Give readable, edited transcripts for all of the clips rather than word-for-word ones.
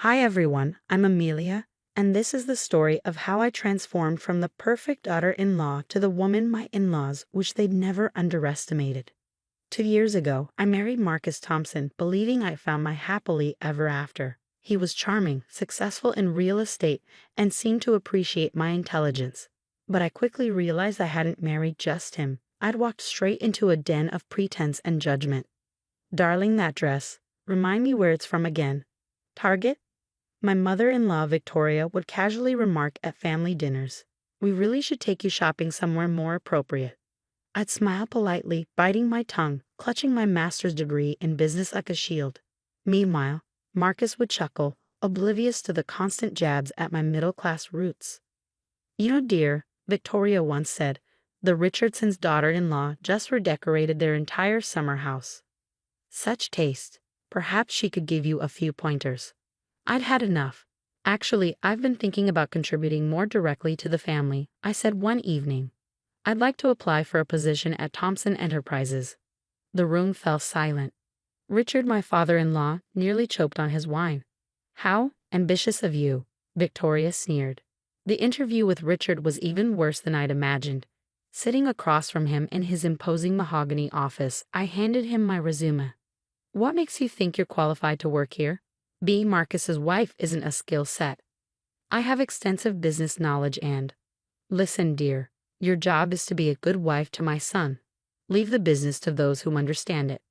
Hi everyone, I'm Amelia, and this is the story of how I transformed from the perfect daughter-in-law to the woman my in-laws wish they'd never underestimated. 2 years ago, I married Marcus Thompson, believing I found my happily ever after. He was charming, successful in real estate, and seemed to appreciate my intelligence. But I quickly realized I hadn't married just him. I'd walked straight into a den of pretense and judgment. Darling, that dress. Remind me where it's from again. Target? My mother-in-law, Victoria, would casually remark at family dinners. We really should take you shopping somewhere more appropriate. I'd smile politely, biting my tongue, clutching my master's degree in business like a shield. Meanwhile, Marcus would chuckle, oblivious to the constant jabs at my middle-class roots. You know, dear, Victoria once said, the Richardsons' daughter-in-law just redecorated their entire summer house. Such taste. Perhaps she could give you a few pointers. I'd had enough. Actually, I've been thinking about contributing more directly to the family, I said one evening. I'd like to apply for a position at Thompson Enterprises. The room fell silent. Richard, my father-in-law, nearly choked on his wine. How ambitious of you, Victoria sneered. The interview with Richard was even worse than I'd imagined. Sitting across from him in his imposing mahogany office, I handed him my resume. What makes you think you're qualified to work here? Being Marcus's wife isn't a skill set. I have extensive business knowledge and... Listen, dear, your job is to be a good wife to my son. Leave the business to those who understand it.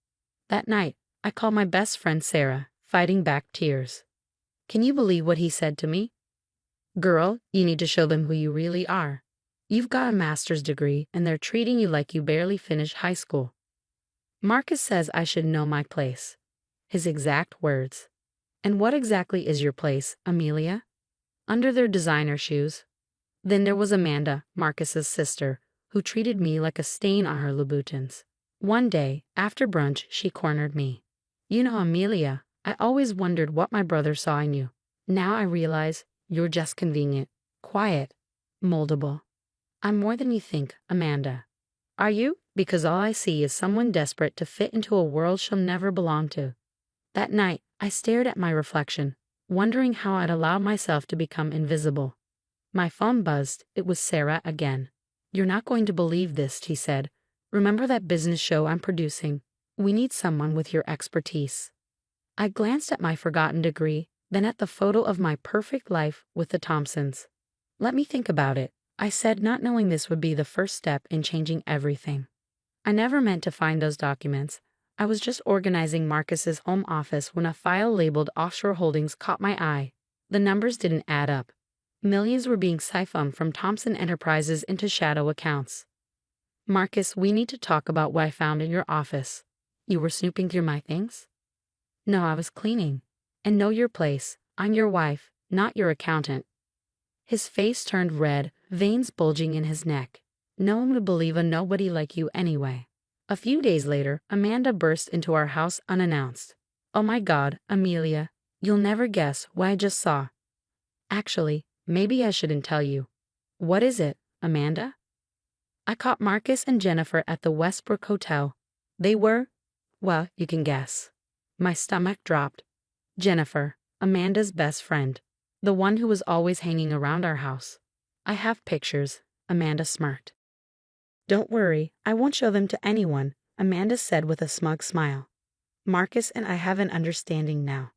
That night, I called my best friend Sarah, fighting back tears. Can you believe what he said to me? Girl, you need to show them who you really are. You've got a master's degree and they're treating you like you barely finished high school. Marcus says I should know my place. His exact words. And what exactly is your place, Amelia? Under their designer shoes. Then there was Amanda, Marcus's sister, who treated me like a stain on her Louboutins. One day, after brunch, she cornered me. You know, Amelia, I always wondered what my brother saw in you. Now I realize you're just convenient, quiet, moldable. I'm more than you think, Amanda. Are you? Because all I see is someone desperate to fit into a world she'll never belong to. That night, I stared at my reflection, wondering how I'd allowed myself to become invisible. My phone buzzed. It was Sarah again. You're not going to believe this, she said. Remember that business show I'm producing? We need someone with your expertise. I glanced at my forgotten degree, then at the photo of my perfect life with the Thompsons. Let me think about it, I said, not knowing this would be the first step in changing everything. I never meant to find those documents. I was just organizing Marcus's home office when a file labeled Offshore Holdings caught my eye. The numbers didn't add up. Millions were being siphoned from Thompson Enterprises into shadow accounts. Marcus, we need to talk about what I found in your office. You were snooping through my things? No, I was cleaning. And know your place. I'm your wife, not your accountant. His face turned red, veins bulging in his neck. No one would believe a nobody like you anyway. A few days later, Amanda burst into our house unannounced. Oh my God, Amelia, you'll never guess what I just saw. Actually, maybe I shouldn't tell you. What is it, Amanda? I caught Marcus and Jennifer at the Westbrook Hotel. They were, well, you can guess. My stomach dropped. Jennifer, Amanda's best friend, the one who was always hanging around our house. I have pictures, Amanda smirked. Don't worry, I won't show them to anyone, Amanda said with a smug smile. Marcus and I have an understanding now.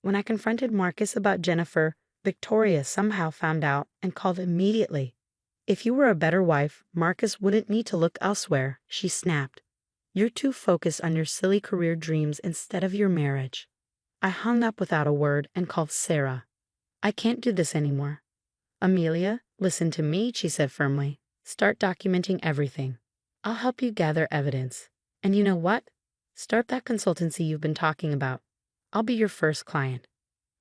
When I confronted Marcus about Jennifer, Victoria somehow found out and called immediately. If you were a better wife, Marcus wouldn't need to look elsewhere, she snapped. You're too focused on your silly career dreams instead of your marriage. I hung up without a word and called Sarah. I can't do this anymore. Amelia, listen to me, she said firmly. Start documenting everything. I'll help you gather evidence. And you know what? Start that consultancy you've been talking about. I'll be your first client.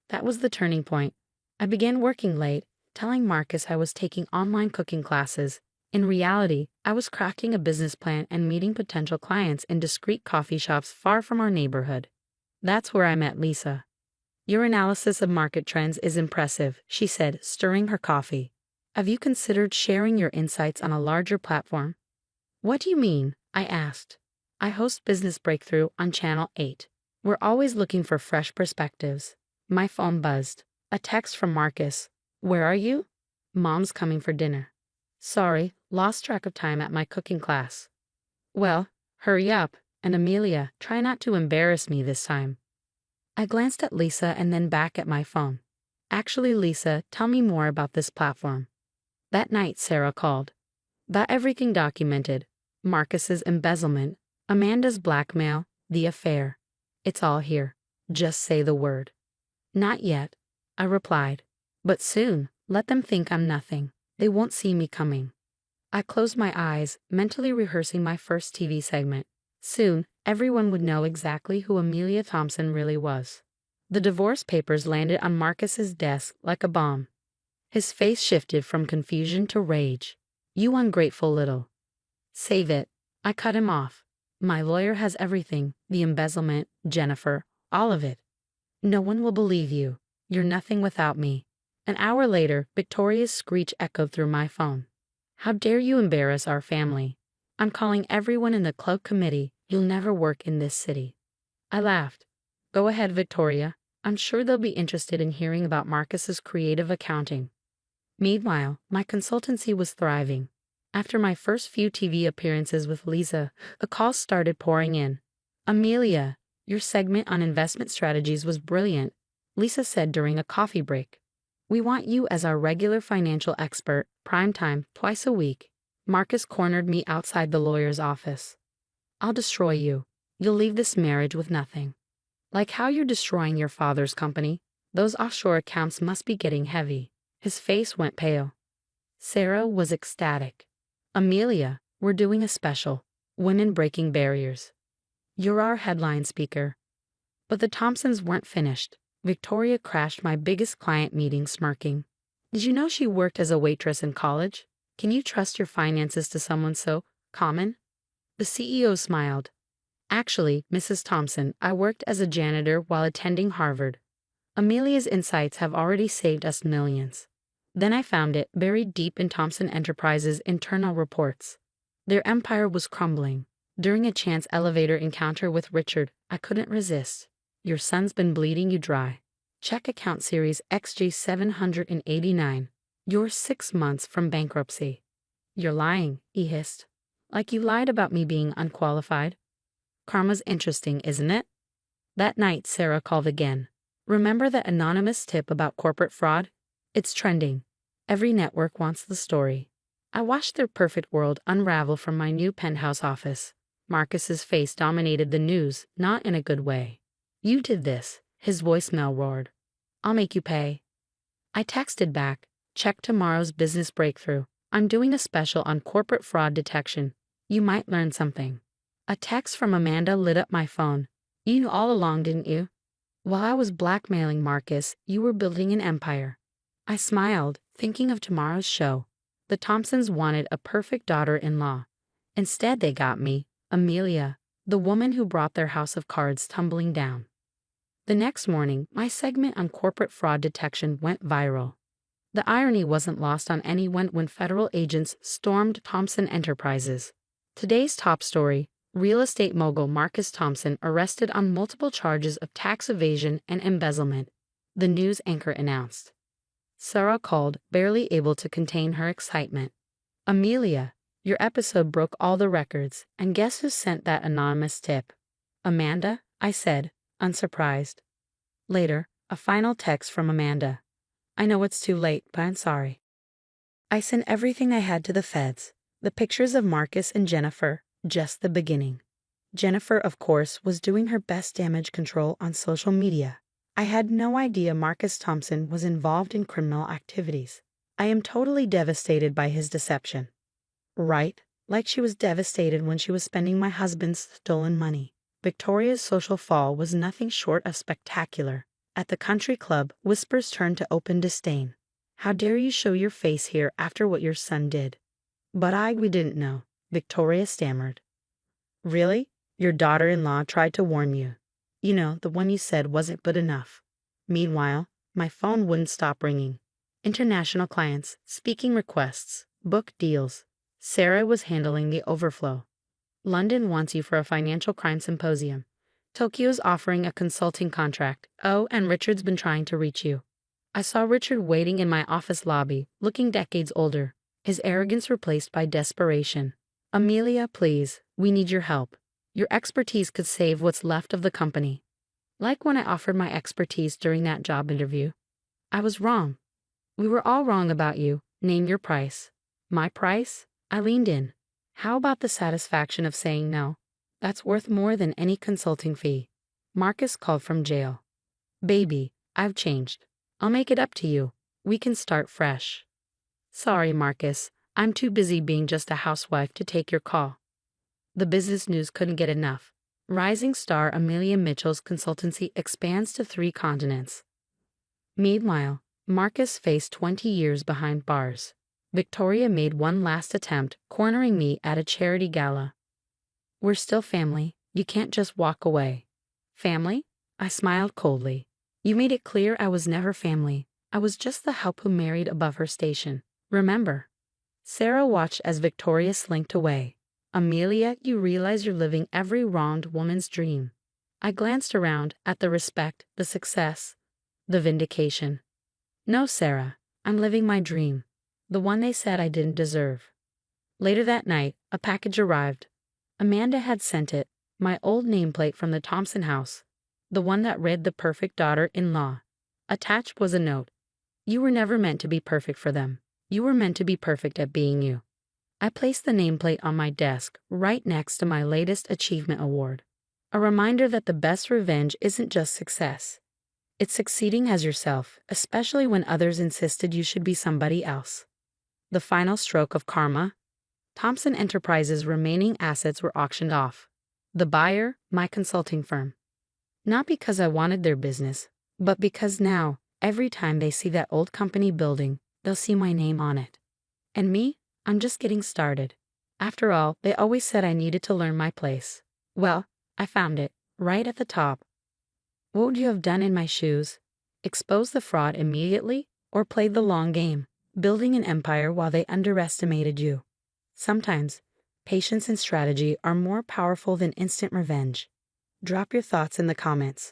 That was the turning point. I began working late, telling Marcus I was taking online cooking classes. In reality, I was crafting a business plan and meeting potential clients in discreet coffee shops far from our neighborhood. That's where I met Lisa. Your analysis of market trends is impressive, she said, stirring her coffee. Have you considered sharing your insights on a larger platform? What do you mean? I asked. I host Business Breakthrough on Channel 8. We're always looking for fresh perspectives. My phone buzzed. A text from Marcus. Where are you? Mom's coming for dinner. Sorry, lost track of time at my cooking class. Well, hurry up, and Amelia, try not to embarrass me this time. I glanced at Lisa and then back at my phone. Actually, Lisa, tell me more about this platform. That night, Sarah called. Got everything documented. Marcus's embezzlement, Amanda's blackmail, the affair. It's all here. Just say the word. Not yet, I replied. But soon, let them think I'm nothing. They won't see me coming. I closed my eyes, mentally rehearsing my first TV segment. Soon, everyone would know exactly who Amelia Thompson really was. The divorce papers landed on Marcus's desk like a bomb. His face shifted from confusion to rage. You ungrateful little. Save it. I cut him off. My lawyer has everything, the embezzlement, Jennifer, all of it. No one will believe you. You're nothing without me. An hour later, Victoria's screech echoed through my phone. How dare you embarrass our family? I'm calling everyone in the club committee. You'll never work in this city. I laughed. Go ahead, Victoria. I'm sure they'll be interested in hearing about Marcus's creative accounting. Meanwhile, my consultancy was thriving. After my first few TV appearances with Lisa, the calls started pouring in. Amelia, your segment on investment strategies was brilliant, Lisa said during a coffee break. We want you as our regular financial expert, prime time, twice a week. Marcus cornered me outside the lawyer's office. I'll destroy you. You'll leave this marriage with nothing. Like how you're destroying your father's company. Those offshore accounts must be getting heavy. His face went pale. Sarah was ecstatic. Amelia, we're doing a special. Women Breaking Barriers. You're our headline speaker. But the Thompsons weren't finished. Victoria crashed my biggest client meeting smirking. Did you know she worked as a waitress in college? Can you trust your finances to someone so common? The CEO smiled. Actually, Mrs. Thompson, I worked as a janitor while attending Harvard. Amelia's insights have already saved us millions. Then I found it buried deep in Thompson Enterprises' internal reports. Their empire was crumbling. During a chance elevator encounter with Richard, I couldn't resist. Your son's been bleeding you dry. Check account series XG789. You're 6 months from bankruptcy. You're lying, he hissed. Like you lied about me being unqualified. Karma's interesting, isn't it? That night, Sarah called again. Remember that anonymous tip about corporate fraud? It's trending. Every network wants the story. I watched their perfect world unravel from my new penthouse office. Marcus's face dominated the news, not in a good way. You did this, his voicemail roared. I'll make you pay. I texted back, check tomorrow's business breakthrough. I'm doing a special on corporate fraud detection. You might learn something. A text from Amanda lit up my phone. You knew all along, didn't you? While I was blackmailing Marcus, you were building an empire. I smiled, thinking of tomorrow's show. The Thompsons wanted a perfect daughter-in-law. Instead, they got me, Amelia, the woman who brought their house of cards tumbling down. The next morning, my segment on corporate fraud detection went viral. The irony wasn't lost on anyone when federal agents stormed Thompson Enterprises. Today's top story: real estate mogul Marcus Thompson arrested on multiple charges of tax evasion and embezzlement, the news anchor announced. Sarah called, barely able to contain her excitement. Amelia, your episode broke all the records, and guess who sent that anonymous tip? Amanda, I said, unsurprised. Later, a final text from Amanda. I know it's too late, but I'm sorry. I sent everything I had to the feds. The pictures of Marcus and Jennifer, just the beginning. Jennifer, of course, was doing her best damage control on social media. I had no idea Marcus Thompson was involved in criminal activities. I am totally devastated by his deception. Right, like she was devastated when she was spending my husband's stolen money. Victoria's social fall was nothing short of spectacular. At the country club, whispers turned to open disdain. How dare you show your face here after what your son did? But we didn't know, Victoria stammered. Really? Your daughter-in-law tried to warn you. You know, the one you said wasn't good enough. Meanwhile, my phone wouldn't stop ringing. International clients, speaking requests, book deals. Sarah was handling the overflow. London wants you for a financial crime symposium. Tokyo's offering a consulting contract. Oh, and Richard's been trying to reach you. I saw Richard waiting in my office lobby, looking decades older, his arrogance replaced by desperation. Amelia, please, we need your help. Your expertise could save what's left of the company. Like when I offered my expertise during that job interview. I was wrong. We were all wrong about you. Name your price. My price? I leaned in. How about the satisfaction of saying no? That's worth more than any consulting fee. Marcus called from jail. Baby, I've changed. I'll make it up to you. We can start fresh. Sorry, Marcus. I'm too busy being just a housewife to take your call. The business news couldn't get enough. Rising star Amelia Mitchell's consultancy expands to 3 continents. Meanwhile, Marcus faced 20 years behind bars. Victoria made one last attempt, cornering me at a charity gala. We're still family. You can't just walk away. Family? I smiled coldly. You made it clear I was never family. I was just the help who married above her station. Remember? Sarah watched as Victoria slinked away. Amelia, you realize you're living every wronged woman's dream. I glanced around at the respect, the success, the vindication. No, Sarah, I'm living my dream. The one they said I didn't deserve. Later that night, a package arrived. Amanda had sent it, my old nameplate from the Thompson house, the one that read the perfect daughter-in-law. Attached was a note. You were never meant to be perfect for them. You were meant to be perfect at being you. I placed the nameplate on my desk, right next to my latest achievement award. A reminder that the best revenge isn't just success. It's succeeding as yourself, especially when others insisted you should be somebody else. The final stroke of karma. Thompson Enterprises' remaining assets were auctioned off. The buyer, my consulting firm. Not because I wanted their business, but because now, every time they see that old company building, they'll see my name on it. And me? I'm just getting started. After all, they always said I needed to learn my place. Well, I found it, right at the top. What would you have done in my shoes? Exposed the fraud immediately, or played the long game, building an empire while they underestimated you? Sometimes, patience and strategy are more powerful than instant revenge. Drop your thoughts in the comments.